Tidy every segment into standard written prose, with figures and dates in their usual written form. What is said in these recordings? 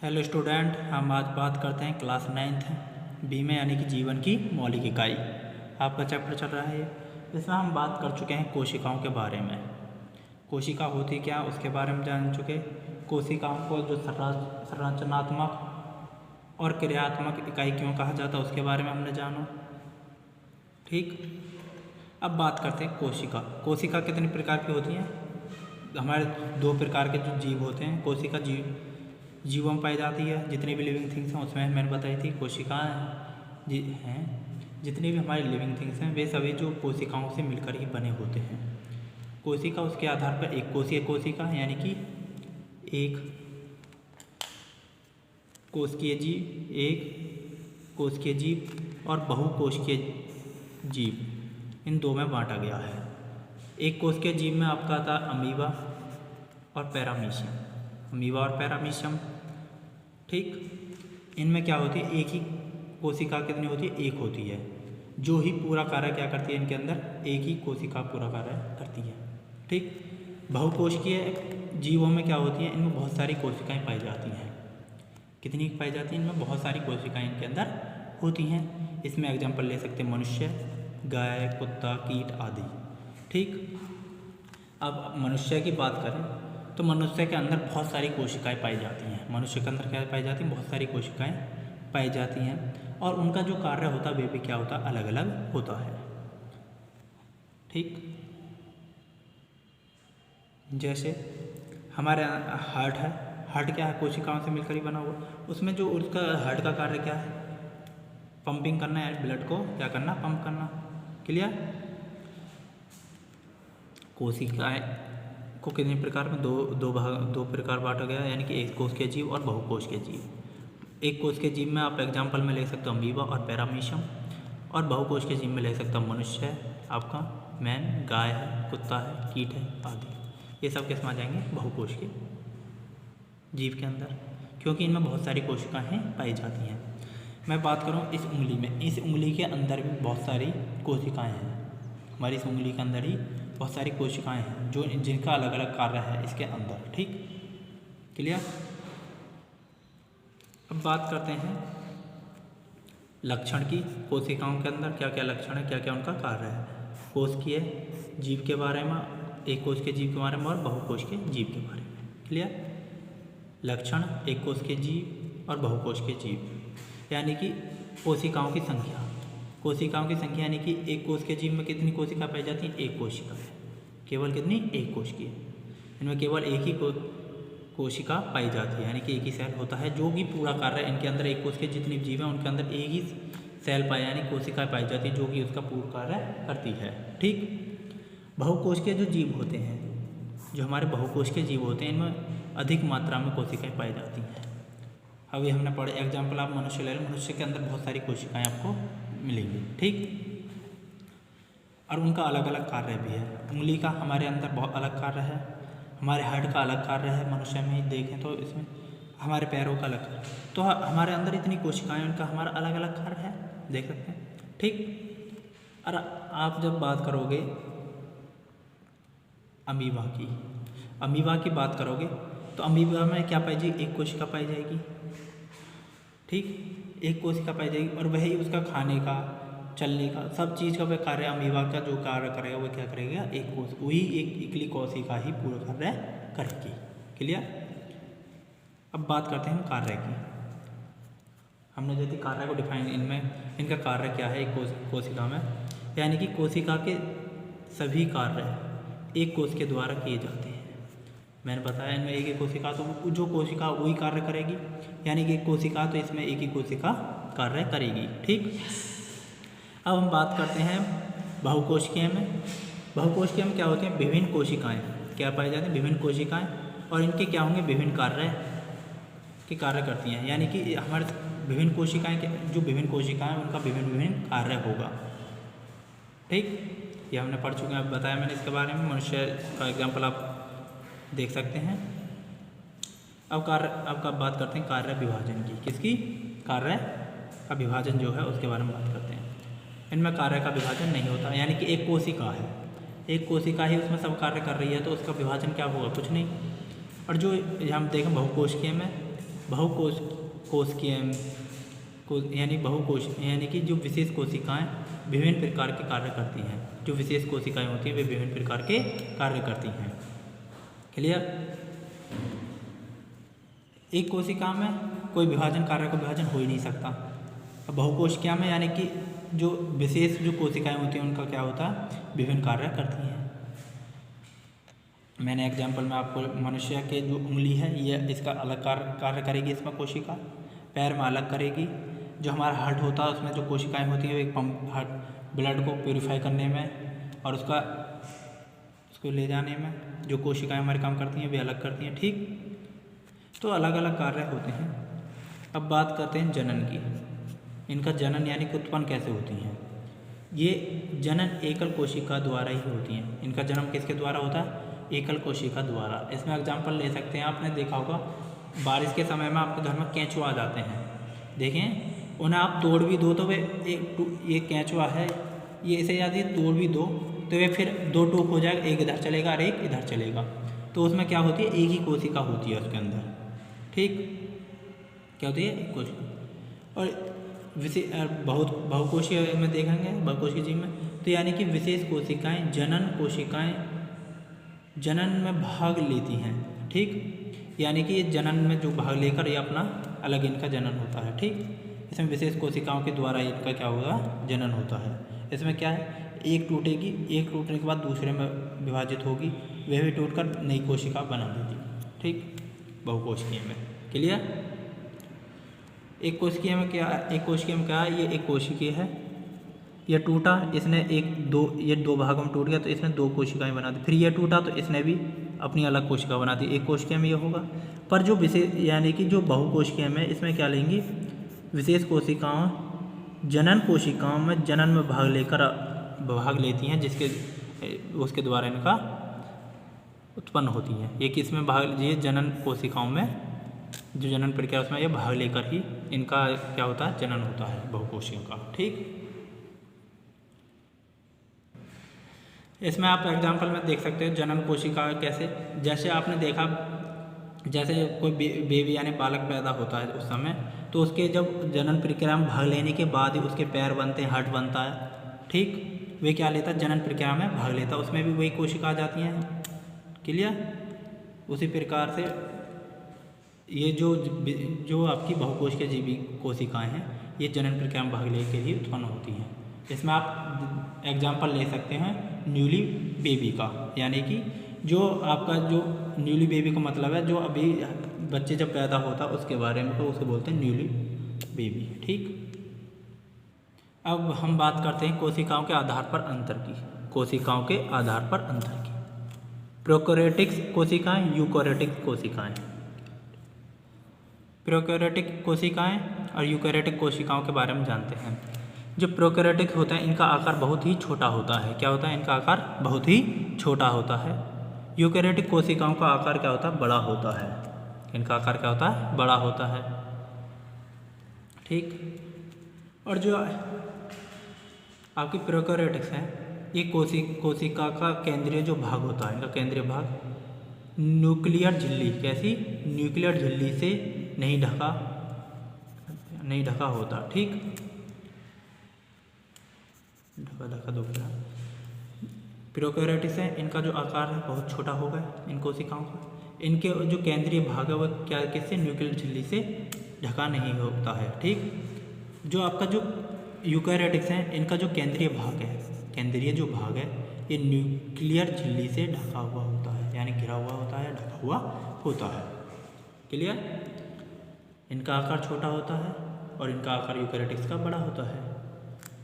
Hello student, हम आज बात करते हैं क्लास 9th बी में यानी कि जीवन की मौलिक इकाई। आपका चैप्टर चल रहा है इसमें हम बात कर चुके हैं कोशिकाओं के बारे में। कोशिका होती क्या उसके बारे में जान चुके। कोशिकाओं को जो संरचनात्मक और क्रियात्मक इकाई क्यों कहा जाता है उसके बारे में हमने जाना। ठीक, अब बात करते हैं कोशिका। कोशिका कितनी प्रकार की होती हैं? हमारे दो प्रकार के जो जीव होते हैं। कोशिका जीवों में पाई जाती है, जितनी भी लिविंग थिंग्स हैं उसमें मैंने बताई थी कोशिकाएँ हैं। जितनी भी हमारी लिविंग थिंग्स हैं वे सभी जो कोशिकाओं से मिलकर ही बने होते हैं। कोशिका उसके आधार पर एक कोशीय कोशिका यानी कि एक कोशिकीय जीव, एक कोशिकीय जीव और बहुकोशिकीय जीव, इन दो में बांटा गया है। एक कोशिकीय जीव में आपका आता है अमीबा और पैरामीशियम। अमीबा और पैरामीशियम, ठीक, इनमें क्या होती है, एक ही कोशिका कितनी होती है? एक होती है, जो ही पूरा कार्य क्या करती है इनके अंदर एक ही कोशिका पूरा कार्य करती है। ठीक, बहुकोशिकीय जीवों में क्या होती है? इनमें बहुत सारी कोशिकाएं पाई जाती हैं। कितनी पाई जाती हैं? इनमें बहुत सारी कोशिकाएं इनके अंदर होती हैं। इसमें एग्जाम्पल ले सकते हैं मनुष्य, गाय, कुत्ता, कीट आदि। ठीक, अब मनुष्य की बात करें तो मनुष्य के अंदर बहुत सारी कोशिकाएं पाई जाती हैं। मनुष्य के अंदर क्या पाई जाती हैं? बहुत सारी कोशिकाएं पाई जाती हैं और उनका जो कार्य होता है वे भी क्या होता है? अलग अलग होता है। ठीक, जैसे हमारे हार्ट है। हार्ट क्या है? कोशिकाओं से मिलकर ही बना हुआ। उसमें जो उसका हार्ट का कार्य क्या है? पंपिंग करना है, ब्लड को क्या करना? पंप करना। क्लियर? कोशिकाएं को कितने प्रकार में दो प्रकार बांटा गया है, यानी कि एक कोशिकीय जीव और बहुकोशिकीय जीव। एक कोशिकीय जीव में आप एग्जाम्पल में ले सकते हो अमीबा और पैरामीशियम, और बहुकोशिकीय जीव में ले सकते हो मनुष्य है आपका, मैन, गाय है, कुत्ता है, कीट है आदि। ये सब किस में आ जाएंगे? बहुकोशिकीय जीव के अंदर, क्योंकि इनमें बहुत सारी कोशिकाएँ पाई जाती हैं। मैं बात करूँ इस उंगली में, इस उंगली के अंदर भी बहुत सारी कोशिकाएँ हैं। हमारी इस उंगली के अंदर ही बहुत सारी कोशिकाएं हैं जो जिनका अलग अलग कार्य है इसके अंदर। ठीक, क्लियर? अब बात करते हैं लक्षण की। कोशिकाओं के अंदर क्या क्या लक्षण है, क्या क्या उनका कार्य है। कोशिकीय जीव के बारे में, एक कोशिकीय जीव के बारे में और बहुकोशिकीय जीव के बारे में। क्लियर? लक्षण एक कोशिकीय जीव और बहुकोशिकीय जीव, यानी कि कोशिकाओं की संख्या। कोशिकाओं की संख्या यानी कि एक कोशिकीय जीव में कितनी कोशिका पाई जाती है? एक कोशिका है। केवल कितनी? एक कोशिकीय। इनमें केवल एक ही कोशिका पाई जाती है, यानी कि एक ही सेल होता है जो कि पूरा कार्य इनके अंदर। एक कोशिकीय जितनी जीव है उनके अंदर एक ही सेल पाई यानी कोशिका पाई जाती है जो कि उसका पूरा कार्य करती है। ठीक, बहुकोशिकीय जो जीव होते हैं, जो हमारे बहुकोशिकीय जीव होते हैं, इनमें अधिक मात्रा में कोशिकाएँ पाई जाती हैं। अभी हमने पढ़े एग्जाम्पल आप मनुष्य ले लो, मनुष्य के अंदर बहुत सारी कोशिकाएँ आपको मिलेंगी। ठीक, और उनका अलग अलग कार्य भी है। उंगली का हमारे अंदर बहुत अलग कार्य है, हमारे हार्ट का अलग कार्य है। मनुष्य में ही देखें तो इसमें हमारे पैरों का अलग, तो हमारे अंदर इतनी कोशिकाएं उनका हमारा अलग अलग कार्य है, देख सकते हैं। ठीक, और आप जब बात करोगे अमीबा की, अमीबा की बात करोगे तो अमीबा में क्या पाई जाएगी? एक कोशिका पाई जाएगी। ठीक, एक कोशिका पाई जाएगी और वही उसका खाने का, चलने का, सब चीज़ का वह कार्य अमीबा का जो कार्य करेगा वह क्या करेगा? एक कोश, वही एक इकली कोशिका ही पूरा कार्य करेगी। क्लियर? अब बात करते हैं हम कार्य की। हमने जैसे कार्य को डिफाइन, इनमें इनका कार्य क्या है एक कोशिका में, यानी कि कोशिका के सभी कार्य एक कोश के द्वारा किए जाते हैं। मैंने बताया इनमें एक ही कोशिका, तो जो कोशिका वही कार्य करेगी, यानी कि एक कोशिका तो इसमें एक ही कोशिका कार्य करेगी। ठीक, अब हम बात करते हैं बहुकोशिकीय में। बहुकोशिकीय में क्या होते हैं? विभिन्न कोशिकाएं क्या पाई जाती हैं? विभिन्न कोशिकाएं, और इनके क्या होंगे? विभिन्न कार्य के कार्य करती हैं, यानी कि हमारे विभिन्न कोशिकाएं के जो विभिन्न कोशिकाएं उनका विभिन्न विभिन्न कार्य होगा। ठीक, ये हमने पढ़ चुके हैं, बताया मैंने इसके बारे में। मनुष्य का एग्जाम्पल आप देख सकते हैं। अब बात करते हैं कार्य विभाजन की। किसकी? कार्य का विभाजन जो है उसके बारे में बात करते हैं। इनमें कार्य का विभाजन नहीं होता, यानी कि एक कोशिका है, एक कोशिका ही उसमें सब कार्य कर रही है, तो उसका विभाजन क्या होगा? कुछ नहीं। और जो हम देखें बहुकोशिकीय में बहुकोश कोशिकीय यानी बहुकोश यानी कि जो विशेष कोशिकाएं विभिन्न प्रकार के कार्य करती हैं। जो विशेष कोशिकाएं होती हैं वे विभिन्न प्रकार के कार्य करती हैं। क्लियर। एक कोशिका में कोई विभाजन कार्य का विभाजन हो ही नहीं सकता। अब बहुकोशिका में यानी कि जो विशेष जो कोशिकाएं होती हैं उनका क्या होता है, विभिन्न कार्य करती हैं। मैंने एग्जाम्पल में आपको मनुष्य के जो उंगली है ये इसका अलग कार्य करेगी, इसमें कोशिका पैर में अलग करेगी। जो हमारा हार्ट होता है उसमें जो कोशिकाएं होती हैं एक पंप हार्ट ब्लड को प्योरीफाई करने में और उसको ले जाने में जो कोशिकाएं हमारे काम करती हैं वे अलग करती हैं। ठीक, तो अलग अलग कार्य होते हैं। अब बात करते हैं जनन की। इनका जनन यानी कि उत्पन्न कैसे होती हैं। ये जनन एकल कोशिका द्वारा ही होती हैं। इनका जन्म किसके द्वारा होता है, एकल कोशिका द्वारा। इसमें एग्जाम्पल ले सकते हैं, आपने देखा होगा बारिश के समय में आपके घर में केंचुआ आ जाते हैं, देखें उन्हें आप तोड़ भी दो तो वे ये केंचुआ है ये इसे यदि तोड़ भी दो तो वे फिर दो टूक हो जाएगा, एक इधर चलेगा और एक इधर चलेगा। तो उसमें क्या होती है, एक ही कोशिका होती है उसके अंदर। ठीक, क्या होती है, एक कोशिका। और विशेष बहुकोशीय में देखेंगे, बहुकोशीय जीव में तो यानी कि विशेष कोशिकाएं जनन कोशिकाएं जनन में भाग लेती हैं। ठीक, यानी कि ये जनन में जो भाग लेकर ये अपना अलग इनका जनन होता है। ठीक, इसमें विशेष कोशिकाओं के द्वारा इनका क्या होगा, जनन होता है। इसमें क्या है, एक टूटेगी, एक टूटने के बाद दूसरे में विभाजित होगी, वह भी टूटकर नई कोशिका बना देगी। ठीक, बहुकोशिकीय में। क्लियर। एक कोशिकीय में क्या है, ये एक कोशिकीय है, यह टूटा, इसने ये दो भागों में टूट गया तो इसने दो कोशिकाएं बना दी। फिर यह टूटा तो इसने भी अपनी अलग कोशिका बना दी। एक कोशिका में यह होगा। पर जो विशेष यानी कि जो बहुकोशिकीय में इसमें क्या लेंगी, विशेष कोशिकाओं जनन कोशिकाओं में जनन में भाग लेती हैं, उसके द्वारा इनका उत्पन्न होती हैं। ये किस में भाग, ये जनन कोशिकाओं में जो जनन प्रक्रिया उसमें ये भाग लेकर ही इनका क्या होता है, जनन होता है बहुकोशियों का। ठीक, इसमें आप एग्जाम्पल में देख सकते हो जनन कोशिका कैसे, जैसे आपने देखा जैसे कोई बेबी यानी बालक पैदा होता है उस समय, तो उसके जब जनन प्रक्रिया में भाग लेने के बाद ही उसके पैर बनते हैं, हार्ट बनता है। ठीक, वे क्या लेता है, जनन प्रक्रिया में भाग लेता है, उसमें भी वही कोशिका आ जाती हैं। क्लियर। उसी प्रकार से ये जो आपकी बहुकोशिकीय जीवी कोशिकाएं हैं ये जनन प्रक्रिया में भाग लेकर ही उत्पन्न होती हैं। इसमें आप एग्जाम्पल ले सकते हैं न्यूली बेबी का, यानी कि जो आपका जो न्यूली बेबी का मतलब है जो अभी बच्चे जब पैदा होता है उसके बारे में, तो उसे बोलते हैं न्यूली बेबी। ठीक, अब हम बात करते हैं कोशिकाओं के आधार पर अंतर की। कोशिकाओं के आधार पर अंतर की, प्रोकैरियोटिक कोशिकाएं, यूकैरियोटिक कोशिकाएं। प्रोकैरियोटिक कोशिकाएं और यूकैरियोटिक कोशिकाओं के बारे में जानते हैं। जो प्रोकैरियोटिक होते हैं इनका आकार बहुत ही छोटा होता है। क्या होता है, इनका आकार बहुत ही छोटा होता है। यूकैरियोटिक कोशिकाओं का आकार क्या होता है, बड़ा होता है। इनका आकार क्या होता है, बड़ा होता है। ठीक, और जो आपकी प्रोकैरियोटिक्स हैं ये कोशिका का केंद्रीय जो भाग होता है, इनका केंद्रीय भाग न्यूक्लियर झिल्ली, कैसी, न्यूक्लियर झिल्ली से नहीं ढका होता। ठीक, ढका दो। प्रोकैरियोटिक्स है, इनका जो आकार है बहुत छोटा होगा इन कोशिकाओं का। इनके जो केंद्रीय भाग है वह क्या किससे, न्यूक्लियर झिल्ली से ढका नहीं होता है। ठीक, जो आपका जो यूकैरियोटिक्स है इनका जो केंद्रीय जो भाग है ये न्यूक्लियर झिल्ली से ढका हुआ होता है, यानी घिरा हुआ होता है, ढका हुआ होता है। क्लियर। इनका आकार छोटा होता है और इनका आकार यूकैरियोटिक्स का बड़ा होता है।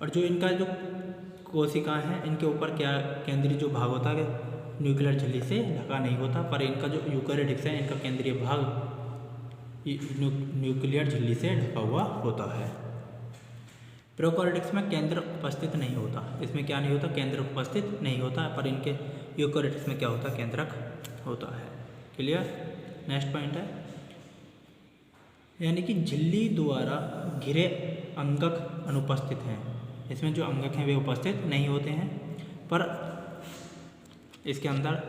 और जो इनका जो कोशिकाएं हैं इनके ऊपर क्या केंद्रीय जो भाग होता है न्यूक्लियर झिल्ली से ढका नहीं होता, पर इनका जो यूकैरियोटिक्स है इनका केंद्रीय भाग न्यूक्लियर झिल्ली से ढका हुआ होता है। प्रोकैरियोटिक्स में केंद्र उपस्थित नहीं होता, इसमें क्या नहीं होता, केंद्र उपस्थित नहीं होता, पर इनके यूकैरियोटिक्स में क्या होता है, केंद्रक होता है। क्लियर। नेक्स्ट पॉइंट है, यानी कि झिल्ली द्वारा घिरे अंगक अनुपस्थित हैं। इसमें जो अंगक हैं वे उपस्थित नहीं होते हैं, पर इसके अंदर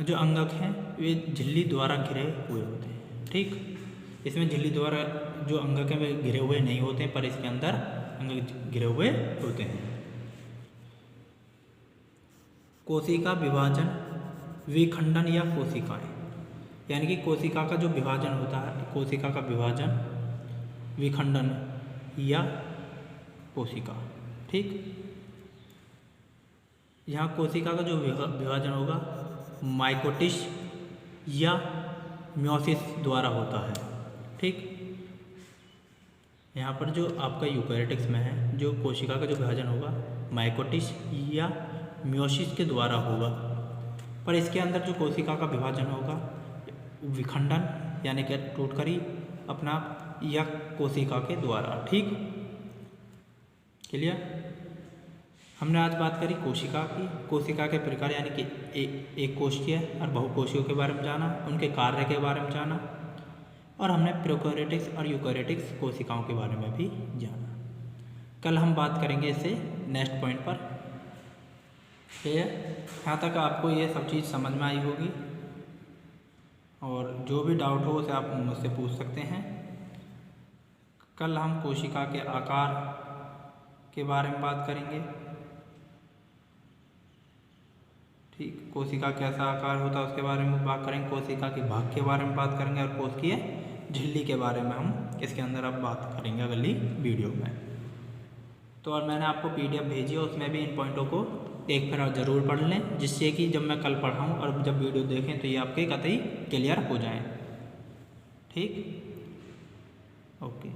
जो अंगक हैं वे झिल्ली द्वारा घिरे हुए होते हैं। ठीक, इसमें झिल्ली द्वारा जो अंग के में घिरे हुए नहीं होते, पर इसके अंदर अंग घिरे हुए होते हैं। कोशिका विभाजन, विखंडन या कोशिकाएं, यानी कि कोशिका का जो विभाजन होता है, कोशिका का विभाजन, विखंडन या कोशिका। ठीक, यहाँ कोशिका का जो विभाजन होगा माइकोटिस या म्योसिस द्वारा होता है। ठीक, यहाँ पर जो आपका यूकैरियोटिक्स में है, जो कोशिका का जो विभाजन होगा माइकोटिस या म्योसिस के द्वारा होगा, पर इसके अंदर जो कोशिका का विभाजन होगा विखंडन यानी कि टूटकर ही अपना या कोशिका के द्वारा। ठीक, क्लियर। हमने आज बात करी कोशिका की, कोशिका के प्रकार यानी कि एक कोशिकीय और बहुकोशियों के बारे में जाना, उनके कार्य के बारे में जाना, और हमने प्रोकैरियोटिक्स और यूकैरियोटिक्स कोशिकाओं के बारे में भी जाना। कल हम बात करेंगे इससे नेक्स्ट पॉइंट पर। ठीक है, यहाँ तक आपको ये सब चीज़ समझ में आई होगी, और जो भी डाउट हो उसे आप मुझसे पूछ सकते हैं। कल हम कोशिका के आकार के बारे में बात करेंगे। ठीक, कोशिका कैसा आकार होता है उसके बारे में बात करेंगे, कोशिका के भाग के बारे में बात करेंगे, और कोशिकीय झिल्ली के बारे में हम इसके अंदर अब बात करेंगे अगली वीडियो में। तो और मैंने आपको PDF भेजी है, उसमें भी इन पॉइंटों को एक बार ज़रूर पढ़ लें, जिससे कि जब मैं कल पढ़ाऊँ और जब वीडियो देखें तो ये आपके कतई क्लियर हो जाएं। ठीक, ओके।